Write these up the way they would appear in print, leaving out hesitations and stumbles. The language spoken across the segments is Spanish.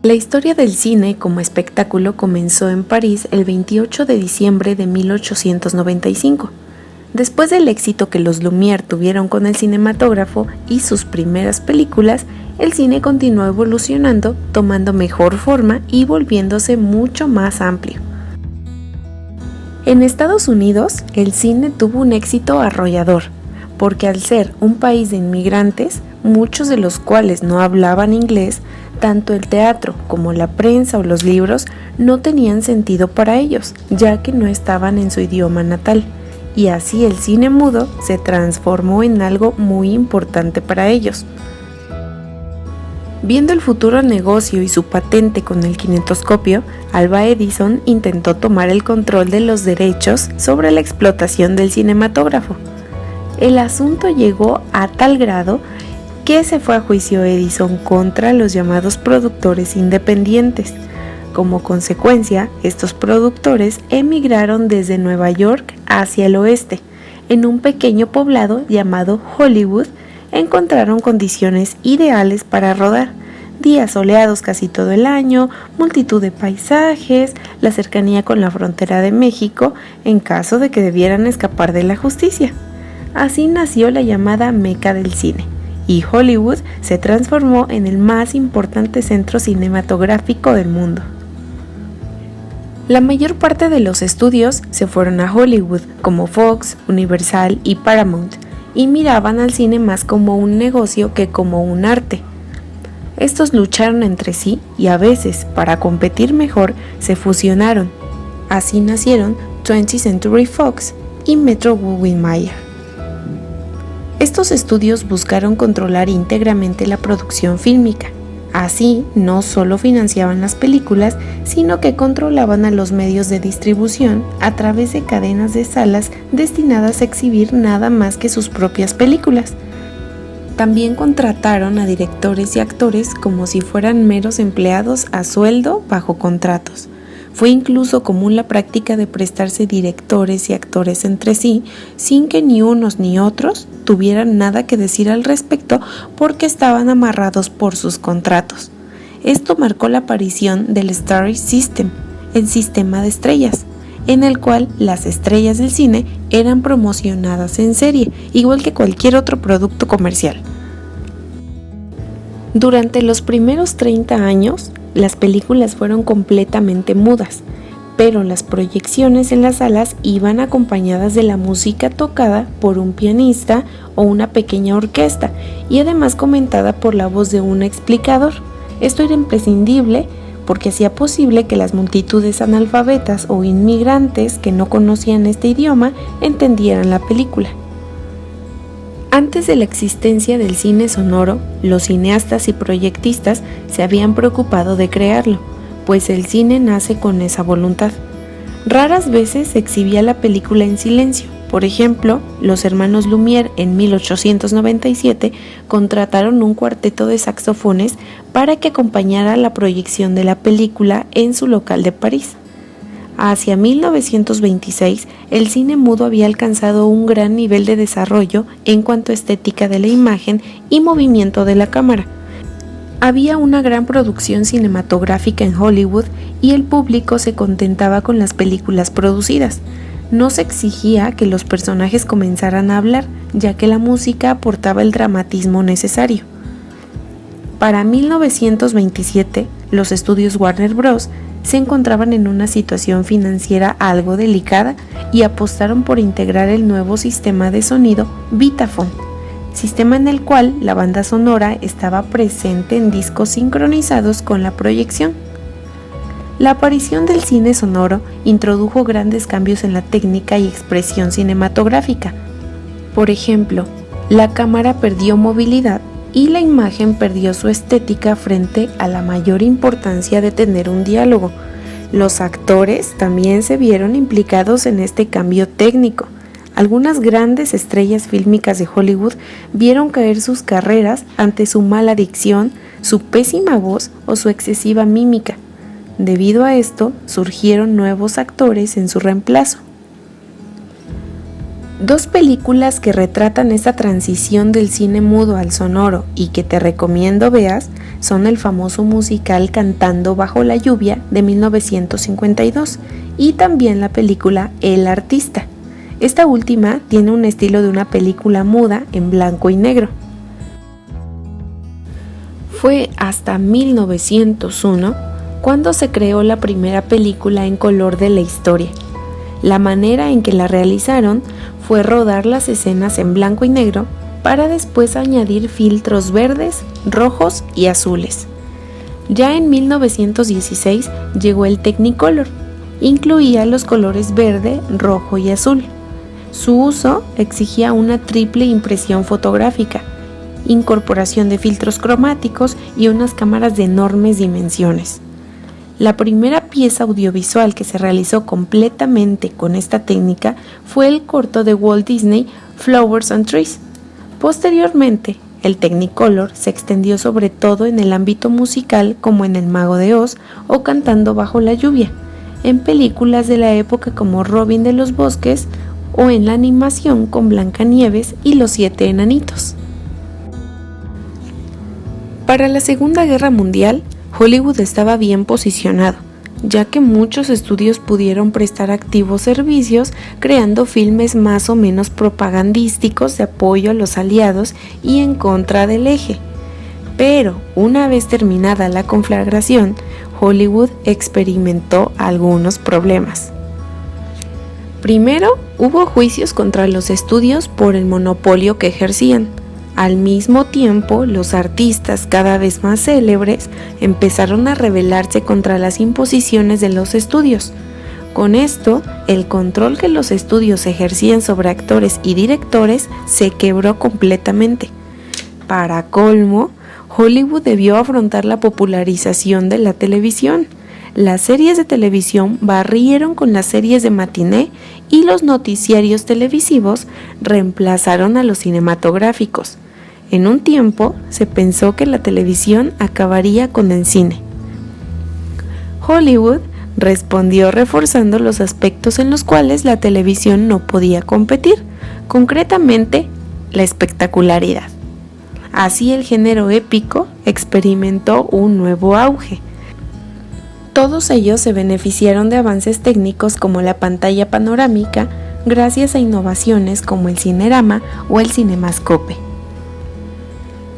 La historia del cine como espectáculo comenzó en París el 28 de diciembre de 1895. Después del éxito que los Lumière tuvieron con el cinematógrafo y sus primeras películas, el cine continuó evolucionando, tomando mejor forma y volviéndose mucho más amplio. En Estados Unidos, el cine tuvo un éxito arrollador, porque al ser un país de inmigrantes, muchos de los cuales no hablaban inglés, tanto el teatro como la prensa o los libros no tenían sentido para ellos, ya que no estaban en su idioma natal. Y así el cine mudo se transformó en algo muy importante para ellos. Viendo el futuro negocio y su patente con el kinetoscopio, Alva Edison intentó tomar el control de los derechos sobre la explotación del cinematógrafo. El asunto llegó a tal grado que se fue a juicio Edison contra los llamados productores independientes. Como consecuencia, estos productores emigraron desde Nueva York hacia el oeste. En un pequeño poblado llamado Hollywood, encontraron condiciones ideales para rodar. Días soleados casi todo el año, multitud de paisajes, la cercanía con la frontera de México, en caso de que debieran escapar de la justicia. Así nació la llamada Meca del cine, y Hollywood se transformó en el más importante centro cinematográfico del mundo. La mayor parte de los estudios se fueron a Hollywood, como Fox, Universal y Paramount, y miraban al cine más como un negocio que como un arte. Estos lucharon entre sí y a veces, para competir mejor, se fusionaron. Así nacieron 20th Century Fox y Metro-Goldwyn-Mayer. Estos estudios buscaron controlar íntegramente la producción fílmica. Así, no solo financiaban las películas, sino que controlaban a los medios de distribución a través de cadenas de salas destinadas a exhibir nada más que sus propias películas. También contrataron a directores y actores como si fueran meros empleados a sueldo bajo contratos. Fue incluso común la práctica de prestarse directores y actores entre sí, sin que ni unos ni otros tuvieran nada que decir al respecto porque estaban amarrados por sus contratos. Esto marcó la aparición del Star System, el sistema de estrellas, en el cual las estrellas del cine eran promocionadas en serie, igual que cualquier otro producto comercial. Durante los primeros 30 años, las películas fueron completamente mudas, pero las proyecciones en las salas iban acompañadas de la música tocada por un pianista o una pequeña orquesta y además comentada por la voz de un explicador. Esto era imprescindible porque hacía posible que las multitudes analfabetas o inmigrantes que no conocían este idioma entendieran la película. Antes de la existencia del cine sonoro, los cineastas y proyectistas se habían preocupado de crearlo, pues el cine nace con esa voluntad. Raras veces se exhibía la película en silencio. Por ejemplo, los hermanos Lumière en 1897 contrataron un cuarteto de saxofones para que acompañara la proyección de la película en su local de París. Hacia 1926, el cine mudo había alcanzado un gran nivel de desarrollo en cuanto a estética de la imagen y movimiento de la cámara. Había una gran producción cinematográfica en Hollywood y el público se contentaba con las películas producidas. No se exigía que los personajes comenzaran a hablar, ya que la música aportaba el dramatismo necesario. Para 1927, los estudios Warner Bros. Se encontraban en una situación financiera algo delicada y apostaron por integrar el nuevo sistema de sonido Vitaphone, sistema en el cual la banda sonora estaba presente en discos sincronizados con la proyección. La aparición del cine sonoro introdujo grandes cambios en la técnica y expresión cinematográfica. Por ejemplo, la cámara perdió movilidad y la imagen perdió su estética frente a la mayor importancia de tener un diálogo. Los actores también se vieron implicados en este cambio técnico. Algunas grandes estrellas fílmicas de Hollywood vieron caer sus carreras ante su mala dicción, su pésima voz o su excesiva mímica. Debido a esto, surgieron nuevos actores en su reemplazo. Dos películas que retratan esta transición del cine mudo al sonoro y que te recomiendo veas son el famoso musical Cantando bajo la lluvia de 1952 y también la película El artista. Esta última tiene un estilo de una película muda en blanco y negro. Fue hasta 1901 cuando se creó la primera película en color de la historia. La manera en que la realizaron fue rodar las escenas en blanco y negro para después añadir filtros verdes, rojos y azules. Ya en 1916 llegó el Technicolor. Incluía los colores verde, rojo y azul. Su uso exigía una triple impresión fotográfica, incorporación de filtros cromáticos y unas cámaras de enormes dimensiones. La primera pieza audiovisual que se realizó completamente con esta técnica fue el corto de Walt Disney, Flowers and Trees. Posteriormente, el Technicolor se extendió sobre todo en el ámbito musical como en El Mago de Oz o Cantando bajo la lluvia, en películas de la época como Robin de los Bosques o en la animación con Blancanieves y los 7 enanitos. Para la Segunda Guerra Mundial, Hollywood estaba bien posicionado, ya que muchos estudios pudieron prestar activos servicios creando filmes más o menos propagandísticos de apoyo a los aliados y en contra del eje. Pero una vez terminada la conflagración, Hollywood experimentó algunos problemas. Primero, hubo juicios contra los estudios por el monopolio que ejercían. Al mismo tiempo, los artistas cada vez más célebres empezaron a rebelarse contra las imposiciones de los estudios. Con esto, el control que los estudios ejercían sobre actores y directores se quebró completamente. Para colmo, Hollywood debió afrontar la popularización de la televisión. Las series de televisión barrieron con las series de matiné y los noticiarios televisivos reemplazaron a los cinematográficos. En un tiempo se pensó que la televisión acabaría con el cine. Hollywood respondió reforzando los aspectos en los cuales la televisión no podía competir, concretamente la espectacularidad. Así el género épico experimentó un nuevo auge. Todos ellos se beneficiaron de avances técnicos como la pantalla panorámica, gracias a innovaciones como el cinerama o el cinemascope.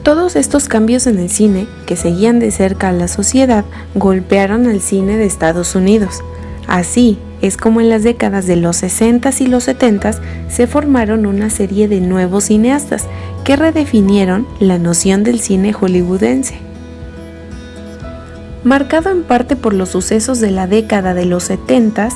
Todos estos cambios en el cine, que seguían de cerca a la sociedad, golpearon al cine de Estados Unidos. Así es como en las décadas de los 60s y los 70s se formaron una serie de nuevos cineastas que redefinieron la noción del cine hollywoodense. Marcado en parte por los sucesos de la década de los 70s,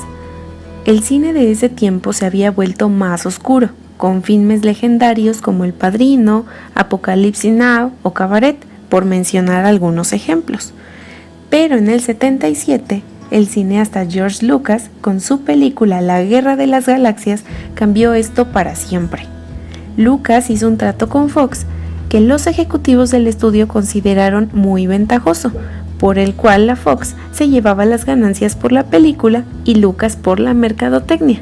el cine de ese tiempo se había vuelto más oscuro, con filmes legendarios como El Padrino, Apocalypse Now o Cabaret, por mencionar algunos ejemplos. Pero en el 77, el cineasta George Lucas, con su película La Guerra de las Galaxias, cambió esto para siempre. Lucas hizo un trato con Fox que los ejecutivos del estudio consideraron muy ventajoso, por el cual la Fox se llevaba las ganancias por la película y Lucas por la mercadotecnia.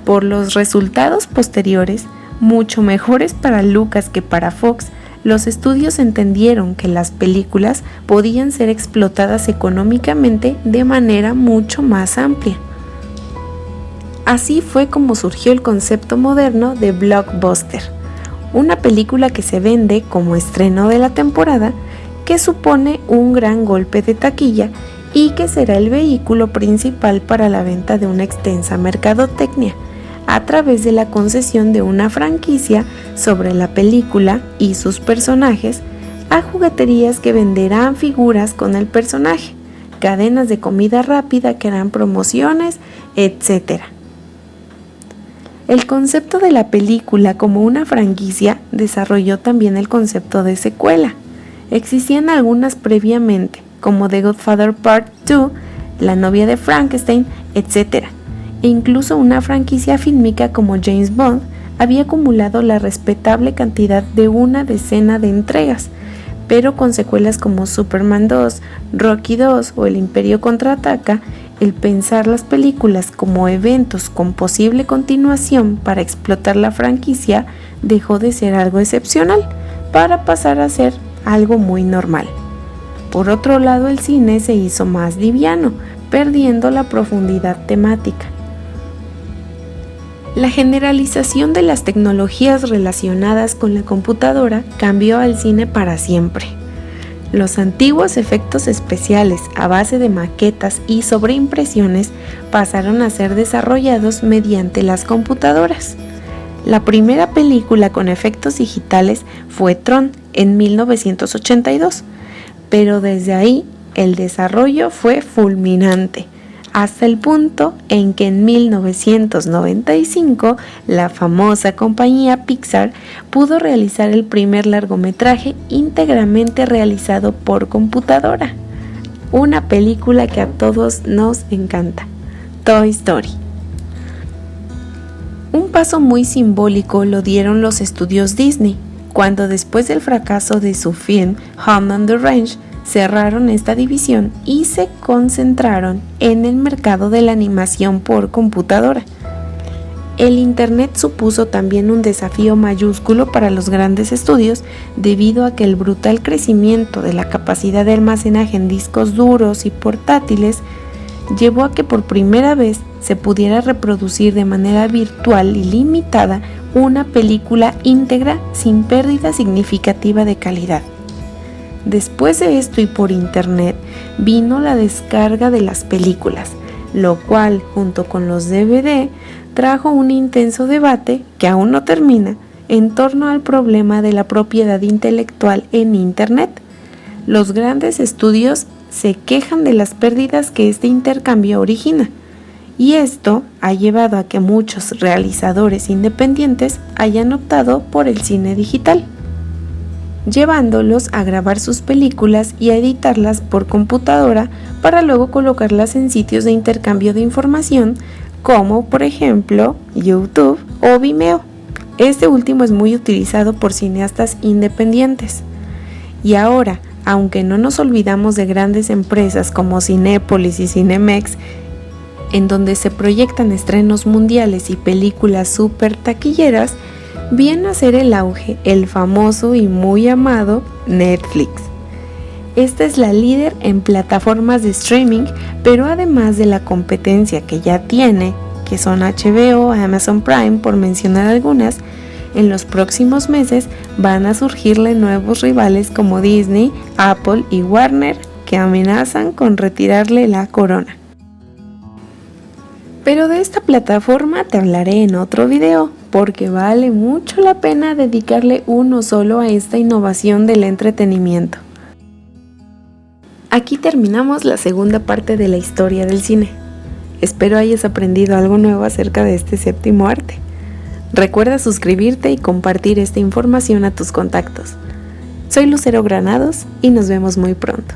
Por los resultados posteriores, mucho mejores para Lucas que para Fox, los estudios entendieron que las películas podían ser explotadas económicamente de manera mucho más amplia. Así fue como surgió el concepto moderno de blockbuster, una película que se vende como estreno de la temporada, que supone un gran golpe de taquilla y que será el vehículo principal para la venta de una extensa mercadotecnia, a través de la concesión de una franquicia sobre la película y sus personajes a jugueterías que venderán figuras con el personaje, cadenas de comida rápida que harán promociones, etc. El concepto de la película como una franquicia desarrolló también el concepto de secuela. Existían algunas previamente, como The Godfather Part 2, La novia de Frankenstein, etc. E incluso una franquicia fílmica como James Bond había acumulado la respetable cantidad de una decena de entregas, pero con secuelas como Superman 2, Rocky 2 o El Imperio Contraataca, el pensar las películas como eventos con posible continuación para explotar la franquicia dejó de ser algo excepcional para pasar a ser algo muy normal. Por otro lado, el cine se hizo más liviano, perdiendo la profundidad temática. La generalización de las tecnologías relacionadas con la computadora cambió al cine para siempre. Los antiguos efectos especiales a base de maquetas y sobreimpresiones pasaron a ser desarrollados mediante las computadoras. La primera película con efectos digitales fue Tron en 1982, pero desde ahí el desarrollo fue fulminante, hasta el punto en que en 1995 la famosa compañía Pixar pudo realizar el primer largometraje íntegramente realizado por computadora, una película que a todos nos encanta, Toy Story. Un paso muy simbólico lo dieron los estudios Disney, cuando después del fracaso de su film Home on the Range, cerraron esta división y se concentraron en el mercado de la animación por computadora. El Internet supuso también un desafío mayúsculo para los grandes estudios debido a que el brutal crecimiento de la capacidad de almacenaje en discos duros y portátiles llevó a que por primera vez se pudiera reproducir de manera virtual y limitada una película íntegra sin pérdida significativa de calidad. Después de esto y por internet vino la descarga de las películas, lo cual junto con los DVD trajo un intenso debate que aún no termina en torno al problema de la propiedad intelectual en internet. Los grandes estudios se quejan de las pérdidas que este intercambio origina, y esto ha llevado a que muchos realizadores independientes hayan optado por el cine digital, llevándolos a grabar sus películas y a editarlas por computadora para luego colocarlas en sitios de intercambio de información como por ejemplo YouTube o Vimeo. Este último es muy utilizado por cineastas independientes. Y ahora, aunque no nos olvidamos de grandes empresas como Cinépolis y Cinemex, en donde se proyectan estrenos mundiales y películas súper taquilleras, viene a ser el auge el famoso y muy amado Netflix. Esta es la líder en plataformas de streaming, pero además de la competencia que ya tiene, que son HBO, Amazon Prime, por mencionar algunas, en los próximos meses van a surgirle nuevos rivales como Disney, Apple y Warner, que amenazan con retirarle la corona. Pero de esta plataforma te hablaré en otro video, porque vale mucho la pena dedicarle uno solo a esta innovación del entretenimiento. Aquí terminamos la segunda parte de la historia del cine. Espero hayas aprendido algo nuevo acerca de este séptimo arte. Recuerda suscribirte y compartir esta información a tus contactos. Soy Lucero Granados y nos vemos muy pronto.